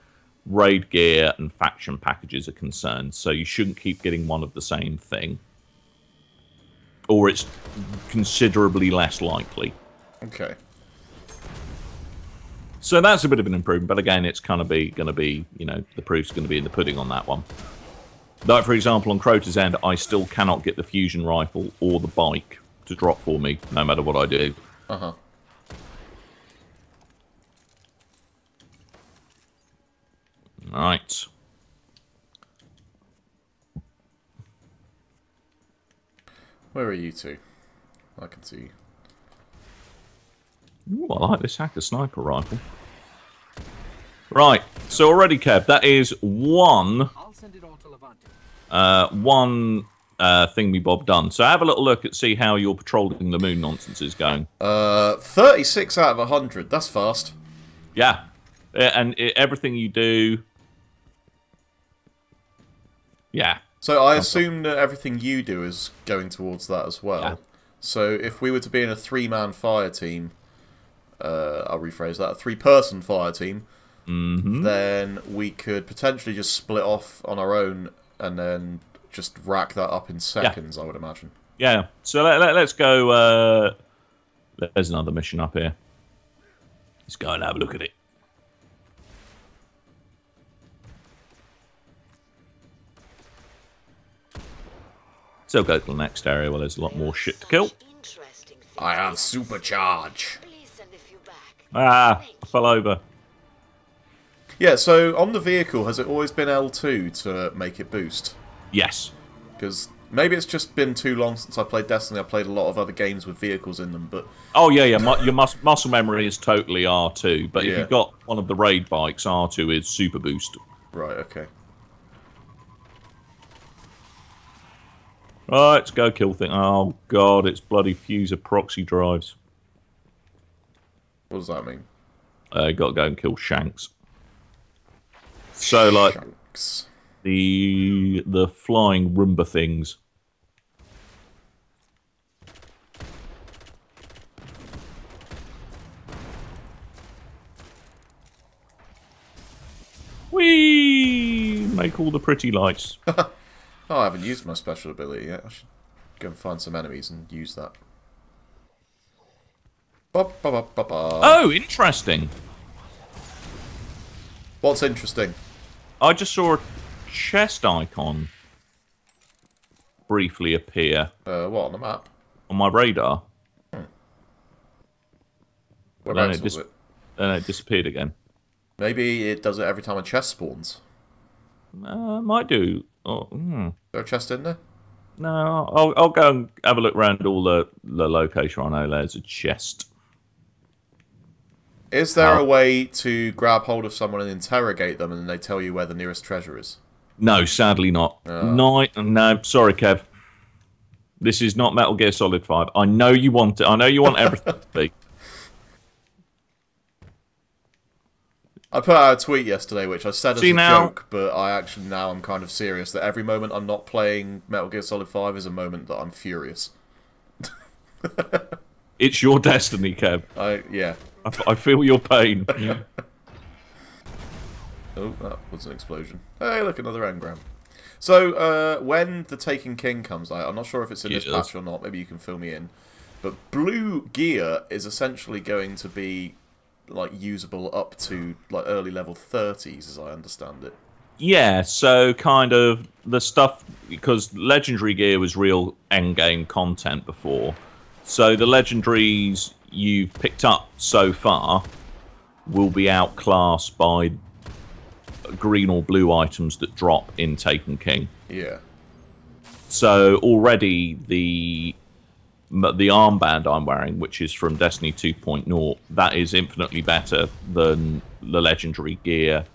raid gear and faction packages are concerned. So you shouldn't keep getting one of the same thing. Or it's considerably less likely. Okay. So that's a bit of an improvement, but again, it's kind of going to be, you know, the proof's going to be in the pudding on that one. Like, for example, on Crota's End, I still cannot get the fusion rifle or the bike to drop for me, no matter what I do. Uh-huh. Right. Where are you two? I can see you. Ooh, I like this hacker sniper rifle. Right, so already, Kev, that is one thingy-bob done. So have a little look at see how your patrolling the moon nonsense is going. 36 out of 100. That's fast. Yeah, and everything you do... Yeah. So I assume that everything you do is going towards that as well. Yeah. So if we were to be in a 3-man fire team, I'll rephrase that, a 3-person fire team, then we could potentially just split off on our own and then just rack that up in seconds, I would imagine. Yeah, so let's go... there's another mission up here. Let's go and have a look at it. So go to the next area where there's a lot more shit to kill. I have supercharge. Ah, I fell over. Yeah, so on the vehicle, has it always been L2 to make it boost? Yes. Because maybe it's just been too long since I played Destiny. I played a lot of other games with vehicles in them, but... Oh, yeah, yeah. Your muscle memory is totally R2, but if Yeah. you've got one of the raid bikes, R2 is super boost. Right, okay. Right, let's go kill thing. Oh, God, it's bloody fuser proxy drives. What does that mean? Got to go and kill Shanks. So, like, Chunks. the flying Roomba things. Whee! Make all the pretty lights. Oh, I haven't used my special ability yet. I should go and find some enemies and use that. Ba, ba, ba, ba, ba. Oh, interesting. What's interesting? I just saw a chest icon briefly appear What, on the map? on my radar. Whereabouts was it? Then it disappeared again. Maybe it does it every time a chest spawns. Might do. Oh, Is there a chest in there? No, I'll go and have a look around all the location. I know there's a chest. Is there a way to grab hold of someone and interrogate them and then they tell you where the nearest treasure is? No, sadly not. No, sorry, Kev. This is not Metal Gear Solid 5. I know you want it. I know you want everything to be. I put out a tweet yesterday which I said as a joke, but I actually now I'm kind of serious that every moment I'm not playing Metal Gear Solid 5 is a moment that I'm furious. It's your destiny, Kev. Yeah. I feel your pain. Oh, that was an explosion. Hey, look, another engram. So, when the Taken King comes out, I'm not sure if it's in this patch or not, maybe you can fill me in, but blue gear is essentially going to be like usable up to like early level 30s, as I understand it. Yeah, so kind of the stuff, because legendary gear was real endgame content before. So the legendaries you've picked up so far will be outclassed by green or blue items that drop in Taken King. Yeah. So already the armband I'm wearing, which is from Destiny 2.0, that is infinitely better than the legendary gear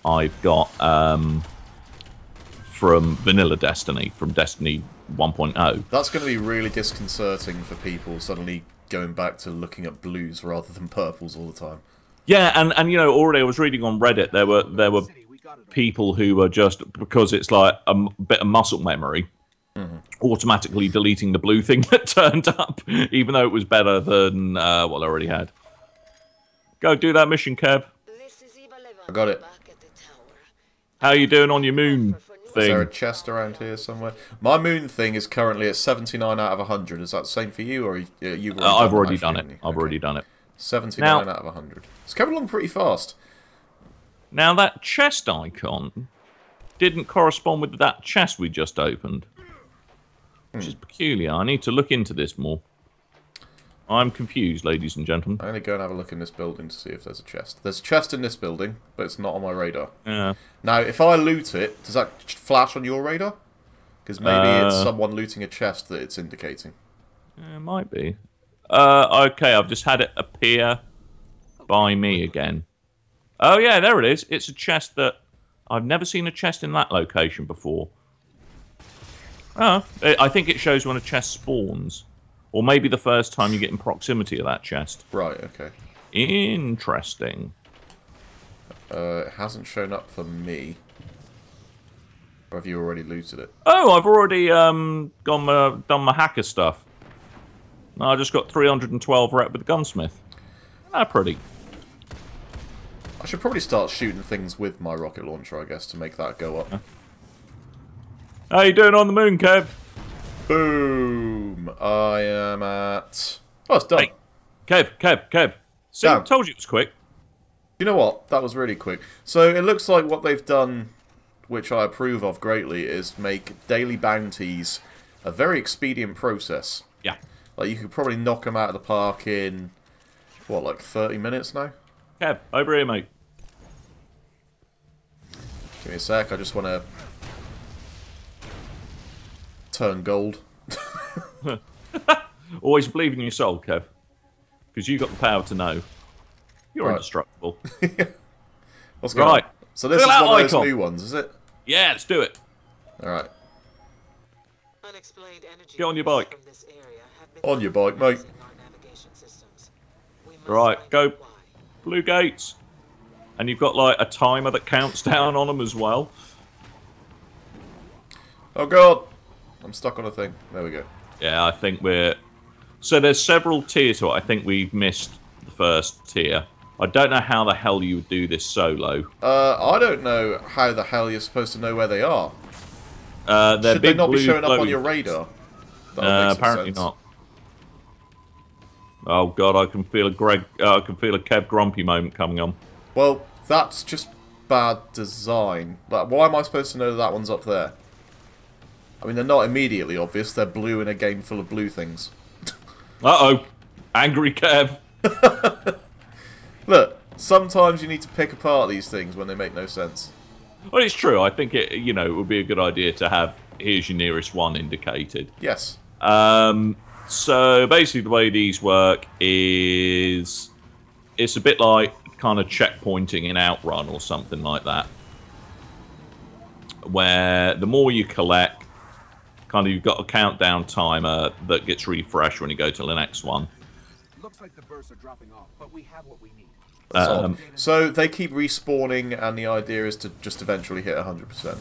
I've got from vanilla Destiny, from Destiny 1.0. That's going to be really disconcerting for people suddenly going back to looking at blues rather than purples all the time. Yeah, and you know, already I was reading on Reddit, there were people who were just, because it's like a bit of muscle memory, automatically deleting the blue thing that turned up, even though it was better than what I already had. Go do that mission, Kev. I got it. How you doing on your moon thing? Is there a chest around here somewhere? My moon thing is currently at 79 out of 100. Is that the same for you, or you've already I've already done it. I've already done it. 79 out of 100. It's coming along pretty fast. Now, that chest icon didn't correspond with that chest we just opened, which is peculiar. I need to look into this more. I'm confused, ladies and gentlemen. I'm going to go and have a look in this building to see if there's a chest. There's a chest in this building, but it's not on my radar. Yeah. Now, if I loot it, does that flash on your radar? Because maybe it's someone looting a chest that it's indicating. It might be. Okay, I've just had it appear by me again. Oh, yeah, there it is. It's a chest that... I've never seen a chest in that location before. Oh, I think it shows when a chest spawns. Or maybe the first time you get in proximity of that chest. Right, okay. Interesting. It hasn't shown up for me. Or have you already looted it? Oh, I've already done my hacker stuff. I just got 312 rep with the gunsmith. Ah, pretty. I should probably start shooting things with my rocket launcher, I guess, to make that go up. How you doing on the moon, Kev? Boom! I am at... Oh, it's done. Hey, Kev. See, I told you it was quick. You know what? That was really quick. So it looks like what they've done, which I approve of greatly, is make daily bounties a very expedient process. Yeah. Like, you could probably knock them out of the park in, what, like 30 minutes now? Kev, over here, mate. Give me a sec, I just want to turn gold. Always believe in your soul, Kev. Because you've got the power to know. You're indestructible. What's going on? So this is one of those icon. new ones, is it? Yeah, let's do it. Alright. Get on your bike. On your bike, mate. Right, go. Blue gates. And you've got like a timer that counts down on them as well. Oh god! I'm stuck on a thing. There we go. Yeah, I think we're... So there's several tiers to it. I think we've missed the first tier. I don't know how the hell you would do this solo. I don't know how the hell you're supposed to know where they are. Should they not be showing up on your radar? Apparently not. Oh god, I can feel a Kev Grumpy moment coming on. Well, that's just bad design. Like, why am I supposed to know that one's up there? I mean, they're not immediately obvious. They're blue in a game full of blue things. Uh-oh. Angry Kev. Look, sometimes you need to pick apart these things when they make no sense. Well, it's true. I think it would be a good idea to have here's your nearest one indicated. Yes. So basically the way these work is it's a bit like kind of checkpointing in Outrun or something like that. Where the more you collect, kind of you've got a countdown timer that gets refreshed when you go to the next one. Looks like the bursts are dropping off, but we have what we need. So they keep respawning, and the idea is to just eventually hit 100%.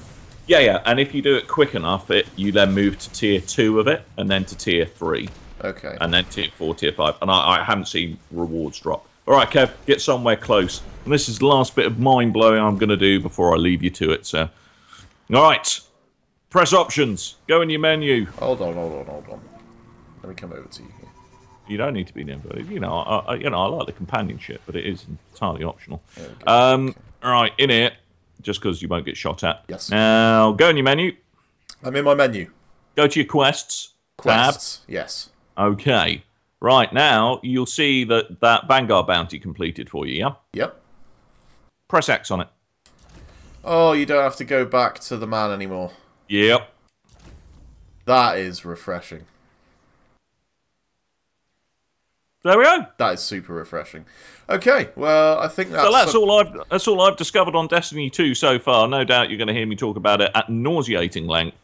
Yeah, and if you do it quick enough, you then move to tier 2 of it, and then to tier 3. Okay. And then tier 4, tier 5. And I haven't seen rewards drop. Alright, Kev, get somewhere close. And this is the last bit of mind-blowing I'm going to do before I leave you to it, so... Alright. Press options. Go in your menu. Hold on. Let me come over to you here. You don't need to be nimble. I like the companionship, but it is entirely optional. Alright, in here, just because you won't get shot at. Yes. Now, go in your menu. I'm in my menu. Go to your quests. Quests, Tab. yes. Okay. Right, now, you'll see that Vanguard bounty completed for you, yeah? Yep. Press X on it. Oh, you don't have to go back to the man anymore. Yep. That is refreshing. There we go. That is super refreshing. Okay, well, I think that's... So that's all I've discovered on Destiny 2 so far. No doubt you're going to hear me talk about it at nauseating length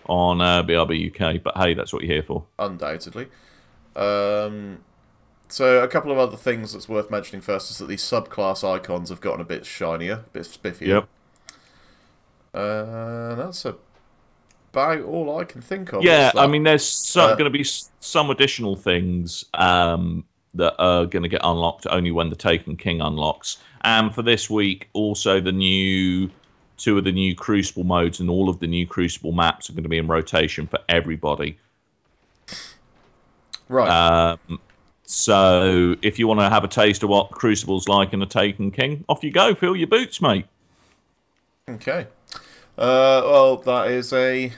on BRB UK, but hey, that's what you're here for. Undoubtedly. So a couple of other things that's worth mentioning first is that these subclass icons have gotten a bit shinier, a bit spiffier. Yep. That's about all I can think of. Yeah, I mean, there's going to be some additional things that are going to get unlocked only when the Taken King unlocks. And for this week, also two of the new Crucible modes and all of the new Crucible maps are going to be in rotation for everybody. Right. So if you want to have a taste of what Crucible's like in the Taken King, off you go. Fill your boots, mate. Okay. Well, that is a...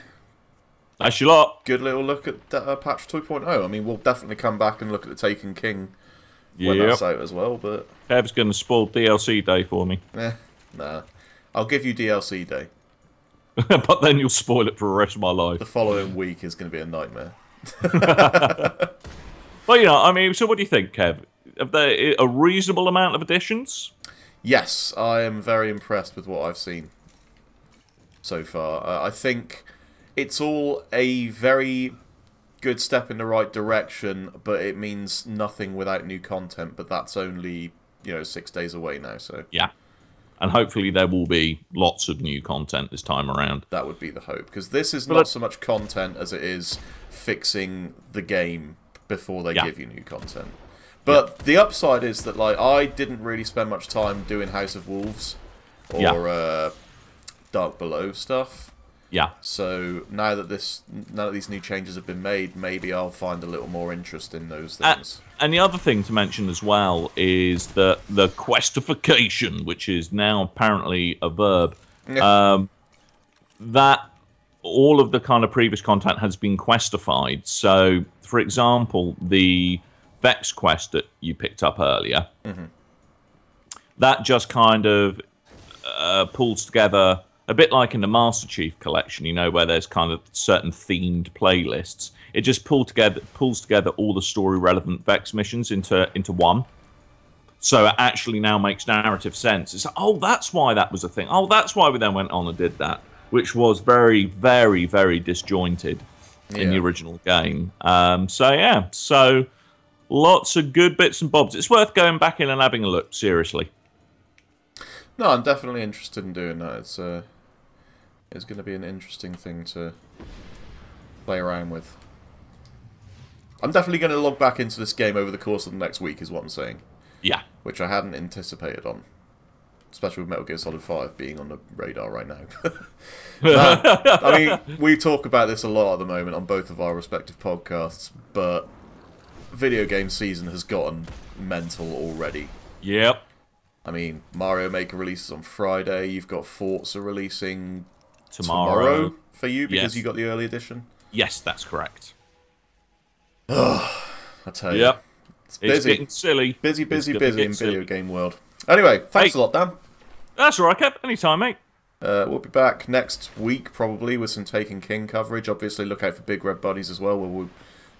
That's your lot. Good little look at patch 2.0. I mean, we'll definitely come back and look at the Taken King when that's out as well, but... Kev's going to spoil DLC day for me. Nah. I'll give you DLC day. But then you'll spoil it for the rest of my life. The following week is going to be a nightmare. Well, I mean, so what do you think, Kev? Have there a reasonable amount of additions? Yes, I am very impressed with what I've seen so far. I think it's all a very good step in the right direction, but it means nothing without new content. But that's only, 6 days away now, so... Yeah. And hopefully there will be lots of new content this time around. That would be the hope, because this is not so much content as it is fixing the game before they give you new content. But the upside is that, like, I didn't really spend much time doing House of Wolves or Dark Below stuff. Yeah. So now that these new changes have been made, maybe I'll find a little more interest in those things. And the other thing to mention as well is that the questification, which is now apparently a verb, that all of the kind of previous content has been questified. So, for example, the Vex quest that you picked up earlier, that just kind of pulls together, a bit like in the Master Chief collection, where there's kind of certain themed playlists. It just pulls together all the story-relevant Vex missions into one. So it actually now makes narrative sense. It's like, oh, that's why that was a thing. Oh, that's why we then went on and did that, which was very, very, very disjointed in the original game. So lots of good bits and bobs. It's worth going back in and having a look, seriously. No, I'm definitely interested in doing that. It's going to be an interesting thing to play around with. I'm definitely going to log back into this game over the course of the next week, is what I'm saying. Yeah. Which I hadn't anticipated on. Especially with Metal Gear Solid 5 being on the radar right now. I mean, we talk about this a lot at the moment on both of our respective podcasts, but video game season has gotten mental already. Yep. I mean, Mario Maker releases on Friday. You've got Forza releasing Tomorrow for you because yes. you got the early edition. Yes, that's correct. I tell you. Yep. It's busy. It's getting silly. Busy in video silly. game world. Anyway, thanks a lot, Dan. That's all right, Kev. Anytime, mate. We'll be back next week, probably, with some Taken King coverage. Obviously, look out for Big Red Buddies as well, where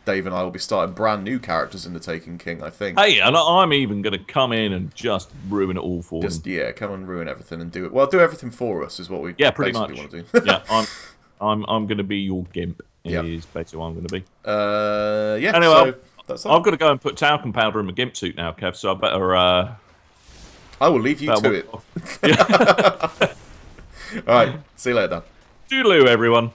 Dave and I will be starting brand new characters in the Taken King, I think. Hey, and I'm even going to come in and just ruin it all for them. Yeah, come and ruin everything and do it. Well, do everything for us is what we pretty much want to do. Yeah, I'm going to be your gimp. Yep. Is basically what I'm going to be. Yeah. Anyway, so that's that. I've got to go and put talcum powder in my gimp suit now, Kev. So I better. I will leave you to it. All right. See you later, Dan. Toodaloo, everyone.